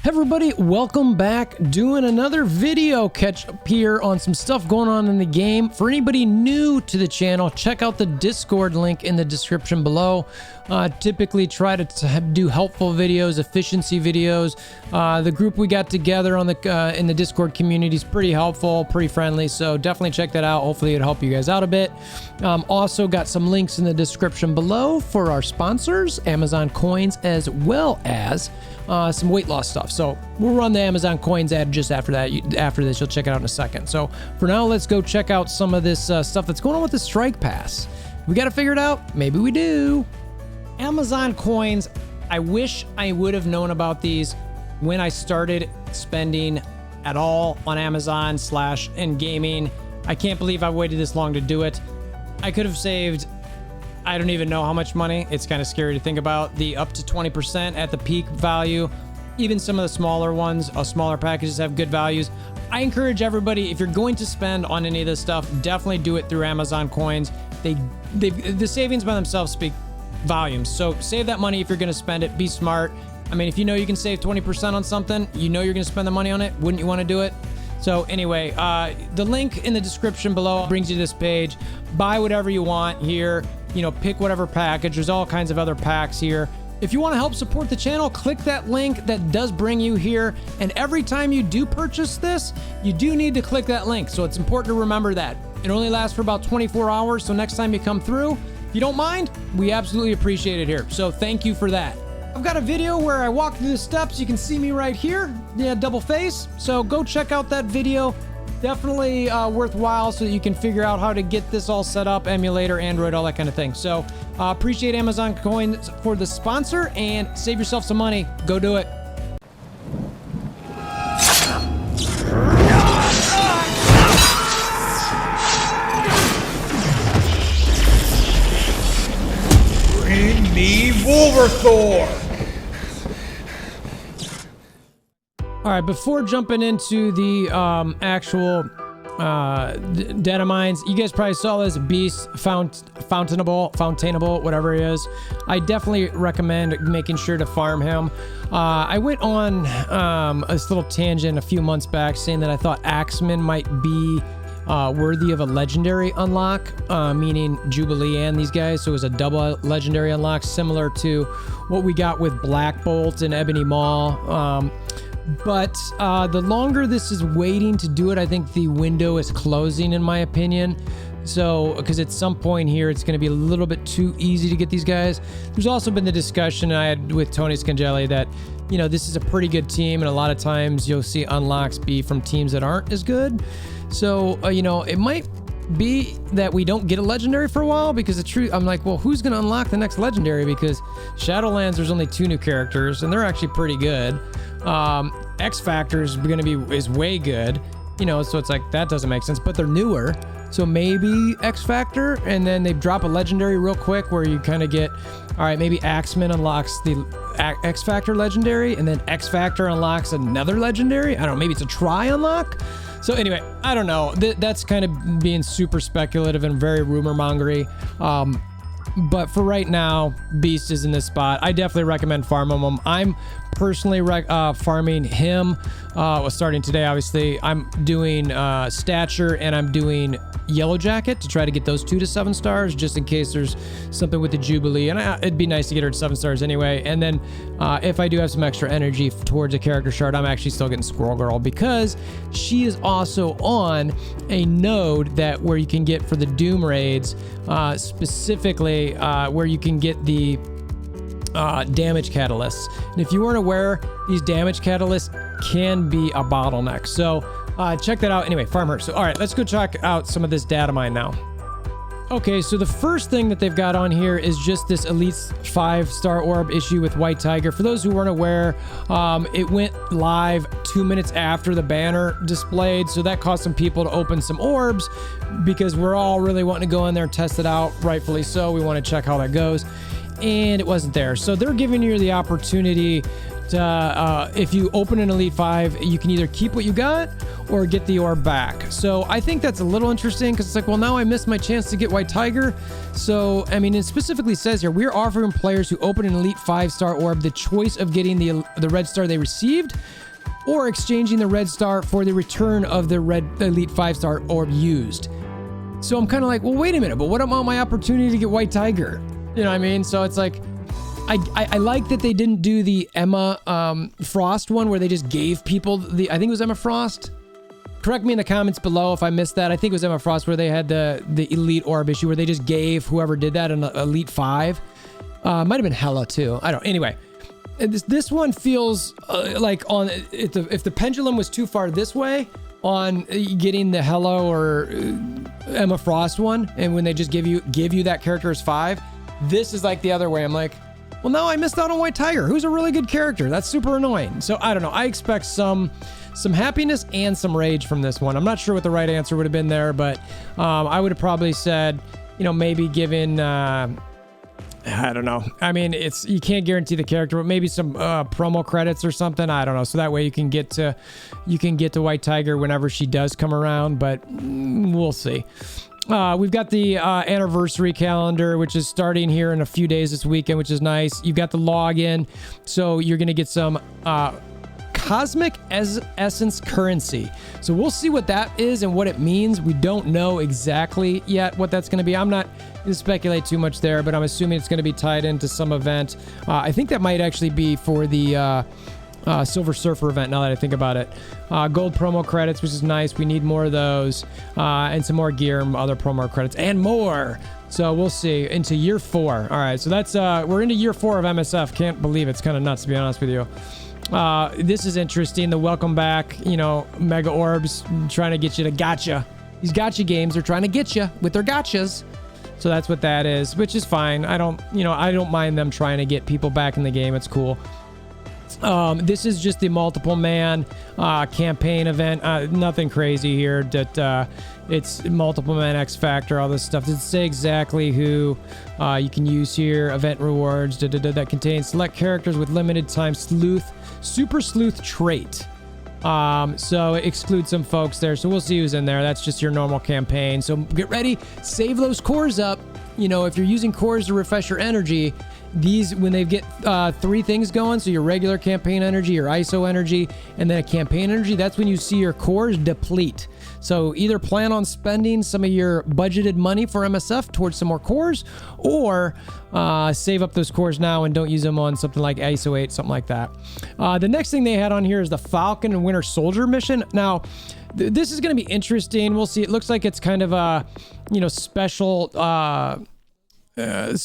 Hey everybody, welcome back. Doing another video catch up here on some stuff going on in the game. For anybody new to the channel, check out the Discord link in the description below. Typically try to do helpful videos, efficiency videos. The group we got together on the in the Discord community is pretty helpful, pretty friendly, so definitely check that out. Hopefully it'll help you guys out a bit. Also got some links in the description below for our sponsors, Amazon coins, as well as some weight loss stuff. So we'll run the Amazon coins ad just after that. After this, you'll check it out in a second. So for now, let's go check out some of this stuff that's going on with the strike pass. We got to figure it out. Maybe we do. Amazon coins. I wish I would have known about these when I started spending at all on Amazon / in gaming. I can't believe I waited this long to do it. I could have saved, I don't even know how much money. It's kind of scary to think about. The up to 20% at the peak value. Even some of the smaller ones, smaller packages have good values. I encourage everybody, if you're going to spend on any of this stuff, definitely do it through Amazon coins. The savings by themselves speak volumes. So save that money if you're going to spend it. Be smart. I mean, if you know you can save 20% on something, you know you're going to spend the money on it, wouldn't you want to do it? So anyway, the link in the description below brings you to this page. Buy whatever you want here. You know, pick whatever package. There's all kinds of other packs here. If you want to help support the channel, click that link that does bring you here. And every time you do purchase this, you do need to click that link. So it's important to remember that. It only lasts for about 24 hours. So next time you come through, if you don't mind, we absolutely appreciate it here. So thank you for that. I've got a video where I walk through the steps. You can see me right here. Yeah, double face. So go check out that video. Definitely worthwhile so that you can figure out how to get this all set up, emulator, Android, all that kind of thing. So appreciate Amazon coins for the sponsor and save yourself some money. Go do it. Bring me WolverThor! All right, before jumping into the actual data mines, you guys probably saw this beast, fountainable, whatever it is. I definitely recommend making sure to farm him. I went on this little tangent a few months back saying that I thought Axeman might be worthy of a legendary unlock, meaning Jubilee and these guys. So it was a double legendary unlock, similar to what we got with Black Bolt and Ebony Maw. But the longer this is waiting to do it, I think the window is closing, in my opinion. So, because at some point here, it's going to be a little bit too easy to get these guys. There's also been the discussion I had with Tony Scangeli that, you know, this is a pretty good team, and a lot of times you'll see unlocks be from teams that aren't as good. So, you know, it might be that we don't get a legendary for a while, because the truth, I'm like, well, who's going to unlock the next legendary? Because Shadowlands, there's only 2 new characters, and they're actually pretty good. X Factor is way good, you know, so it's like that doesn't make sense, but they're newer. So maybe X Factor, and then they drop a legendary real quick where you kind of get, all right, maybe Axeman unlocks the X Factor legendary, and then X Factor unlocks another legendary. I don't know, maybe it's a try unlock. So anyway, I don't know. That's kind of being super speculative and very rumor mongery. But for right now, Beast is in this spot. I definitely recommend farming him. I'm personally farming him. Starting today, obviously. I'm doing Stature, and I'm doing Yellow Jacket to try to get those 2 to 7 stars, just in case there's something with the Jubilee. And it'd be nice to get her to 7 stars anyway. And then if I do have some extra energy towards a character shard, I'm actually still getting Squirrel Girl, because she is also on a node where you can get for the Doom raids, specifically where you can get the damage catalysts. And if you weren't aware, these damage catalysts can be a bottleneck. So check that out. Anyway, farm her. So all right, let's go check out some of this data mine now. Okay, so the first thing that they've got on here is just this Elite 5-star orb issue with White Tiger. For those who weren't aware, it went live 2 minutes after the banner displayed, so that caused some people to open some orbs, because we're all really wanting to go in there and test it out, rightfully so. We want to check how that goes, and it wasn't there. So they're giving you the opportunity if you open an Elite 5, you can either keep what you got or get the orb back. So I think that's a little interesting because it's like, well, now I missed my chance to get White Tiger. So, I mean, it specifically says here, we're offering players who open an Elite 5-star orb the choice of getting the red star they received or exchanging the red star for the return of the Elite 5-star orb used. So I'm kind of like, well, wait a minute, but what about my opportunity to get White Tiger? You know what I mean? So it's like, I like that they didn't do the Emma Frost one where they just gave people I think it was Emma Frost. Correct me in the comments below if I missed that. I think it was Emma Frost where they had the Elite Orb issue where they just gave whoever did that an Elite 5. Might have been Hela too. I don't. Anyway, this one feels like if the pendulum was too far this way on getting the Hela or Emma Frost one, and when they just give you that character as 5, this is like the other way. I'm like, well, no, I missed out on White Tiger, who's a really good character. That's super annoying. So I don't know. I expect some happiness and some rage from this one. I'm not sure what the right answer would have been there, but I would have probably said, maybe given, I don't know. I mean, you can't guarantee the character, but maybe some promo credits or something. I don't know. So that way you can get to White Tiger whenever she does come around, but we'll see. We've got the anniversary calendar, which is starting here in a few days this weekend, which is nice. You've got the login, so you're going to get some Cosmic Essence currency. So we'll see what that is and what it means. We don't know exactly yet what that's going to be. I'm not going to speculate too much there, but I'm assuming it's going to be tied into some event. I think that might actually be for the Silver Surfer event, now that I think about it. Gold promo credits, which is nice. We need more of those. And some more gear and other promo credits and more. So we'll see into year 4. All right, so that's we're into year 4 of MSF. Can't believe it. It's kind of nuts, to be honest with you. This is interesting. The welcome back, mega orbs trying to get you to gotcha. These gotcha games are trying to get you with their gotchas. So that's what that is, which is fine. I don't mind them trying to get people back in the game. It's cool. This is just the multiple man campaign event. Nothing crazy here. That it's multiple man X Factor, all this stuff. Does it say exactly who you can use here? Event rewards that contains select characters with limited time super sleuth trait. So it excludes some folks there. So we'll see who's in there. That's just your normal campaign. So get ready, save those cores up. If you're using cores to refresh your energy, these, when they get 3 things going, so your regular campaign energy, your ISO energy, and then a campaign energy, that's when you see your cores deplete. So either plan on spending some of your budgeted money for MSF towards some more cores, or save up those cores now and don't use them on something like ISO 8, something like that. The next thing they had on here is the Falcon and Winter Soldier mission. Now, this is going to be interesting. We'll see. It looks like it's kind of a,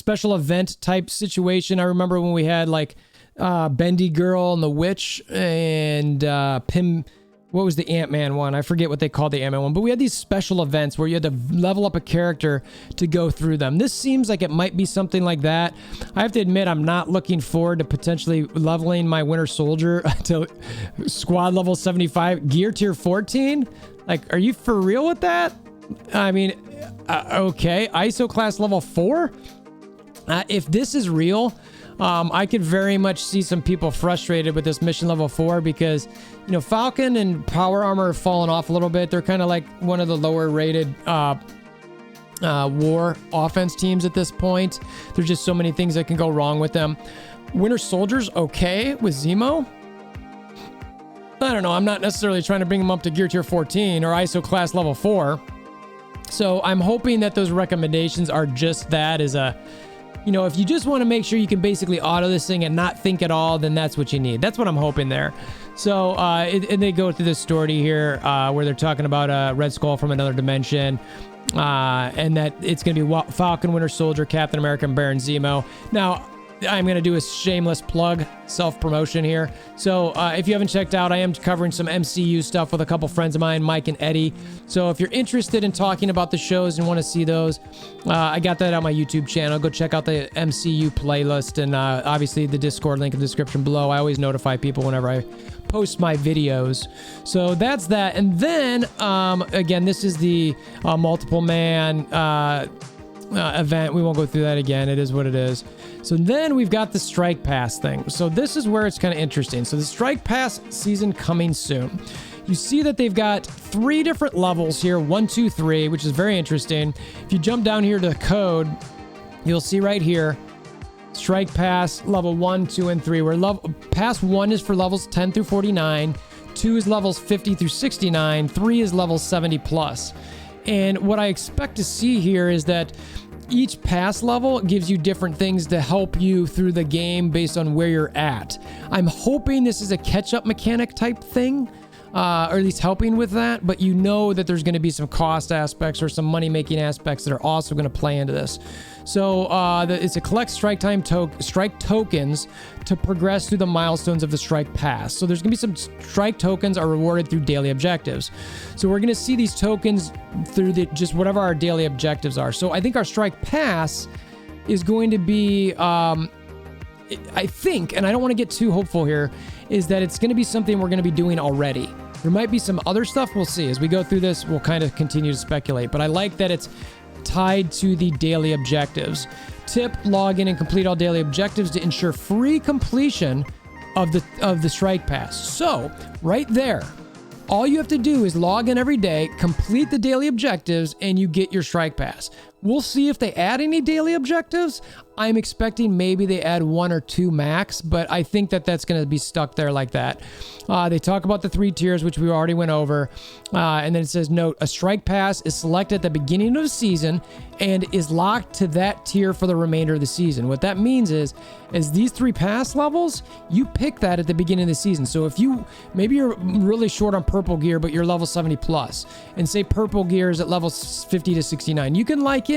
special event type situation. I remember when we had like Bendy Girl and the Witch and Pim. What was the Ant-Man one? I forget what they called the Ant-Man one, but we had these special events where you had to level up a character to go through them. This seems like it might be something like that. I have to admit, I'm not looking forward to potentially leveling my Winter Soldier to squad level 75, gear tier 14. Like, are you for real with that? I mean, okay, ISO class level 4. If this is real, I could very much see some people frustrated with this mission level 4 because, Falcon and Power Armor have fallen off a little bit. They're kind of like one of the lower rated war offense teams at this point. There's just so many things that can go wrong with them. Winter Soldier's okay with Zemo. I don't know. I'm not necessarily trying to bring them up to gear tier 14 or ISO class level 4. So I'm hoping that those recommendations are just that, is a, if you just want to make sure you can basically auto this thing and not think at all, then that's what you need. That's what I'm hoping there. So, and they go through this story here where they're talking about Red Skull from another dimension, and that it's going to be Falcon, Winter Soldier, Captain America, and Baron Zemo. Now, I'm going to do a shameless plug, self-promotion here. So if you haven't checked out, I am covering some MCU stuff with a couple friends of mine, Mike and Eddie. So if you're interested in talking about the shows and want to see those, I got that on my YouTube channel. Go check out the MCU playlist and obviously the Discord link in the description below. I always notify people whenever I post my videos. So that's that. And then, again, this is the multiple man event. We won't go through that again. It is what it is. So then we've got the Strike Pass thing. So this is where it's kind of interesting. So the Strike Pass season coming soon. You see that they've got 3 different levels here, 1, 2, 3, which is very interesting. If you jump down here to the code, you'll see right here, Strike Pass level 1, 2, and 3, where Pass 1 is for levels 10 through 49, 2 is levels 50 through 69, 3 is levels 70 plus. And what I expect to see here is that each pass level gives you different things to help you through the game based on where you're at. I'm hoping this is a catch-up mechanic type thing, or at least helping with that, but you know that there's going to be some cost aspects or some money-making aspects that are also going to play into this. So it's a collect strike tokens to progress through the milestones of the Strike Pass. So there's going to be some strike tokens are rewarded through daily objectives. So we're going to see these tokens through just whatever our daily objectives are. So I think our Strike Pass is going to be, I think, and I don't want to get too hopeful here, is that it's going to be something we're going to be doing already. There might be some other stuff, we'll see. As we go through this, we'll kind of continue to speculate, but I like that it's tied to the daily objectives. Tip, log in and complete all daily objectives to ensure free completion of the Strike Pass. So, right there, all you have to do is log in every day, complete the daily objectives, and you get your Strike Pass. We'll see if they add any daily objectives. I'm expecting maybe they add 1 or 2 max, but I think that that's going to be stuck there like that. They talk about the 3 tiers, which we already went over. And then it says, note, a Strike Pass is selected at the beginning of the season and is locked to that tier for the remainder of the season. What that means is these 3 pass levels, you pick that at the beginning of the season. So if maybe you're really short on purple gear, but you're level 70 plus, and say purple gear is at level 50 to 69, you can lock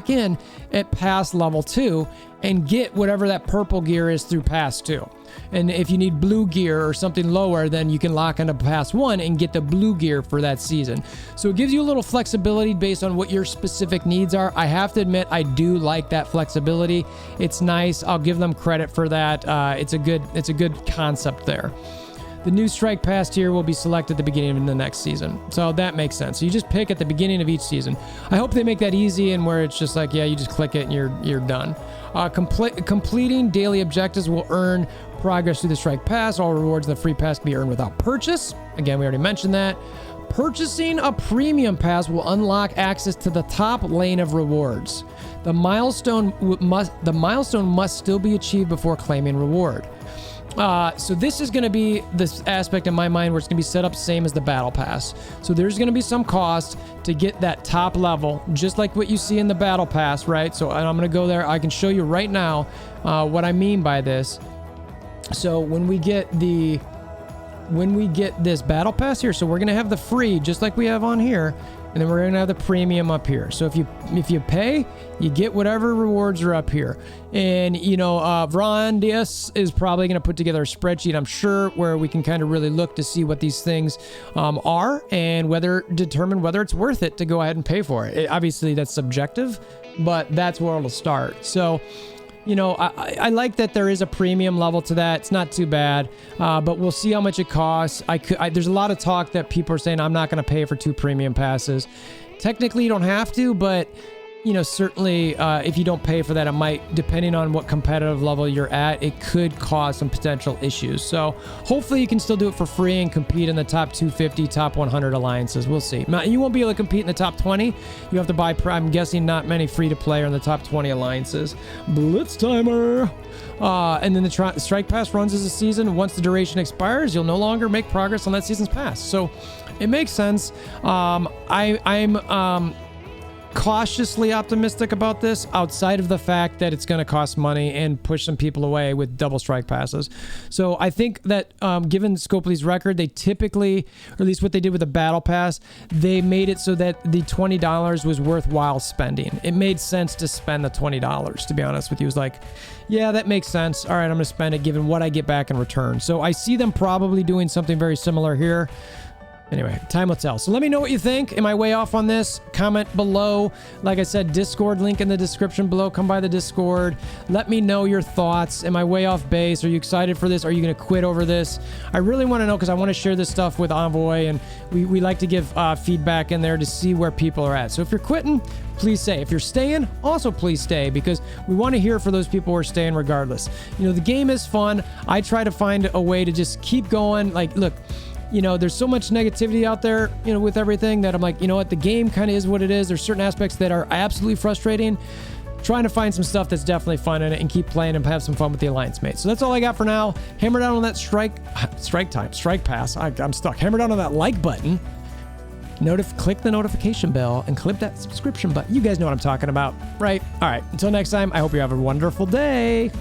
in at pass level 2 and get whatever that purple gear is through pass 2. And if you need blue gear or something lower, then you can lock into pass 1 and get the blue gear for that season. So it gives you a little flexibility based on what your specific needs are. I have to admit, I do like that flexibility. It's nice. I'll give them credit for that. It's a good concept there. The new Strike Pass tier will be selected at the beginning of the next season. So that makes sense. So you just pick at the beginning of each season. I hope they make that easy and where it's just like, yeah, you just click it and you're done. Completing daily objectives will earn progress through the Strike Pass. All rewards in the free pass can be earned without purchase. Again, we already mentioned that. Purchasing a premium pass will unlock access to the top lane of rewards. The milestone must still be achieved before claiming reward. So this is going to be this aspect in my mind where it's going to be set up same as the battle pass. So there's going to be some cost to get that top level, just like what you see in the battle pass, right? So I'm going to go there. I can show you right now what I mean by this. So when we get this battle pass here, so we're going to have the free just like we have on here. And then we're going to have the premium up here. So if you pay, you get whatever rewards are up here. And, Ron Diaz is probably going to put together a spreadsheet, I'm sure, where we can kind of really look to see what these things are and determine whether it's worth it to go ahead and pay for it. Obviously, that's subjective, but that's where it'll start. So, I like that there is a premium level to that. It's not too bad, but we'll see how much it costs. There's a lot of talk that people are saying I'm not going to pay for 2 premium passes. Technically, you don't have to, but certainly if you don't pay for that, it might, depending on what competitive level you're at, it could cause some potential issues. So hopefully you can still do it for free and compete in the top 250, top 100 alliances. We'll see. Now, you won't be able to compete in the top 20. You have to buy, I'm guessing, not many free-to-play are in the top 20 alliances. Blitz timer. And then the Strike Pass runs as a season. Once the duration expires, you'll no longer make progress on that season's pass. So it makes sense. I'm cautiously optimistic about this, outside of the fact that it's going to cost money and push some people away with double Strike Passes. So I think that given Scopely's record, they typically, or at least what they did with the Battle Pass, they made it so that the $20 was worthwhile spending. It made sense to spend the $20, to be honest with you. It was like, yeah, that makes sense. All right, I'm going to spend it given what I get back in return. So I see them probably doing something very similar here. Anyway, time will tell. So let me know what you think. Am I way off on this? Comment below. Like I said, Discord link in the description below. Come by the Discord. Let me know your thoughts. Am I way off base? Are you excited for this? Are you going to quit over this? I really want to know because I want to share this stuff with Envoy, and we like to give feedback in there to see where people are at. So if you're quitting, please stay. If you're staying, also please stay, because we want to hear for those people who are staying regardless. You know, the game is fun. I try to find a way to just keep going. Like, look, you know, there's so much negativity out there, you know, with everything, that I'm like, you know what, the game kind of is what it is. There's certain aspects that are absolutely frustrating. Trying to find some stuff that's definitely fun in it and keep playing and have some fun with the alliance mates. So that's all I got for now. Hammer down on that strike pass. I'm stuck. Hammer down on that like button. Click the notification bell and click that subscription button. You guys know what I'm talking about, right? All right. Until next time, I hope you have a wonderful day.